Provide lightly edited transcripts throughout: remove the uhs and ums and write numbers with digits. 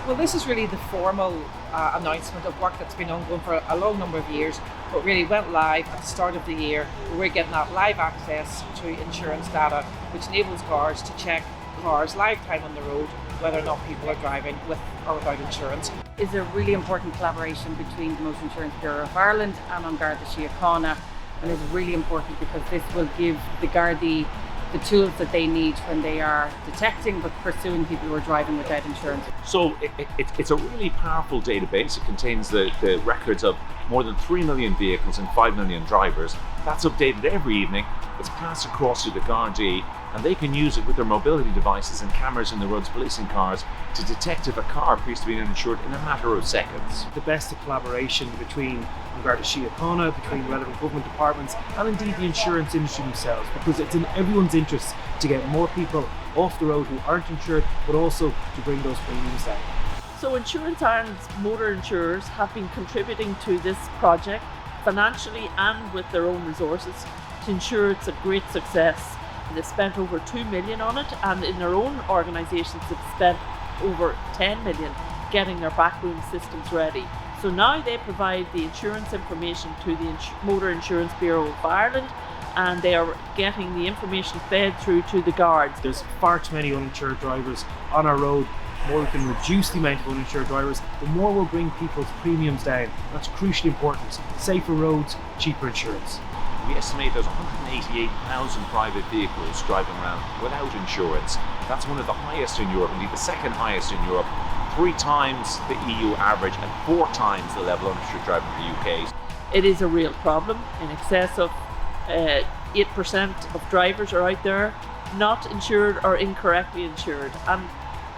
Well, this is really the formal announcement of work that's been ongoing for a long number of years, but really went live at the start of the year. We're getting that live access to insurance data, which enables cars to check cars live time on the road, whether or not people are driving with or without insurance. Is a really important collaboration between the Motor Insurance Bureau of Ireland and An Garda Síochána, and is really important because this will give the Gardaí the tools that they need when they are detecting but pursuing people who are driving without insurance. So it's a really powerful database. It contains the records of more than 3 million vehicles and 5 million drivers. That's updated every evening. It's passed across to the Gardaí, and they can use it with their mobility devices and cameras in the roads policing cars to detect if a car appears to be uninsured in a matter of seconds. The best of collaboration between An Garda Síochána, between relevant government departments, and indeed the insurance industry themselves, because it's in everyone's interest to get more people off the road who aren't insured, but also to bring those premiums down. So Insurance Ireland's motor insurers have been contributing to this project financially and with their own resources to ensure it's a great success. They've spent over 2 million on it, and in their own organisations have spent over 10 million getting their backroom systems ready. So now they provide the insurance information to the Motor Insurance Bureau of Ireland, and they are getting the information fed through to the guards. There's far too many uninsured drivers on our road. The more we can reduce the amount of uninsured drivers, the more we'll bring people's premiums down. That's crucially important. Safer roads, cheaper insurance. We estimate there's 188,000 private vehicles driving around without insurance. That's one of the highest in Europe, indeed the second highest in Europe, 3 times the EU average and 4 times the level of uninsured driving in the UK. It is a real problem. In excess of 8% of drivers are out there not insured or incorrectly insured, and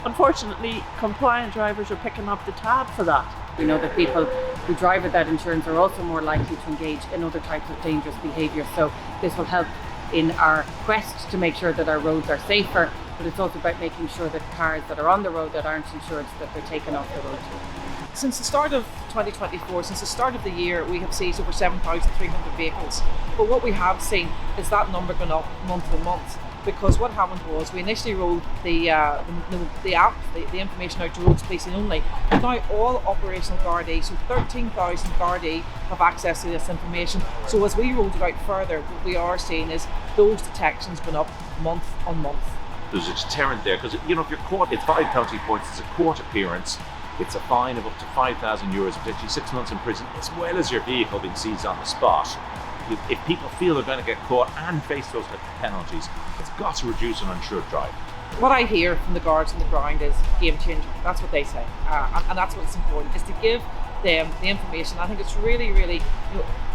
unfortunately compliant drivers are picking up the tab for that. We know that people who drive without insurance are also more likely to engage in other types of dangerous behaviour, so this will help in our quest to make sure that our roads are safer, but it's also about making sure that cars that are on the road that aren't insured, that they're taken off the road too. Since the start of 2024, since the start of the year, we have seized over 7,300 vehicles. But what we have seen is that number going up month on month. Because what happened was we initially rolled the app, the information out to roads policing only. But now all operational Gardaí, so 13,000 Gardaí have access to this information. So as we rolled it out further, what we are seeing is those detections going up month on month. There's a deterrent there because, if you're caught, it's 5 penalty points, it's a court appearance, it's a fine of up to €5,000, potentially 6 months in prison, as well as your vehicle being seized on the spot. If people feel they're going to get caught and face those penalties, it's got to reduce an uninsured drive. What I hear from the guards on the ground is game changer. That's what they say, and that's what's important, is to give them the information. I think it's really, really,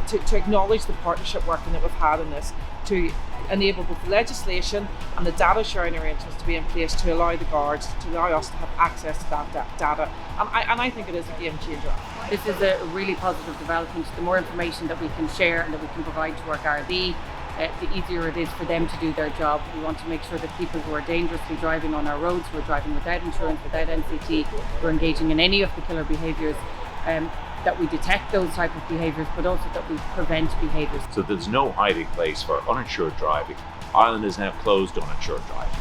to acknowledge the partnership working that we've had in this, to enable both the legislation and the data sharing arrangements to be in place to allow the guards, to allow us to have access to that data. And I think it is a game changer. This is a really positive development. The more information that we can share and that we can provide to our Gardaí, the easier it is for them to do their job. We want to make sure that people who are dangerously driving on our roads, who are driving without insurance, without NCT, who are engaging in any of the killer behaviours, that we detect those type of behaviours, but also that we prevent behaviours. So there's no hiding place for uninsured driving. Ireland is now closed to uninsured driving.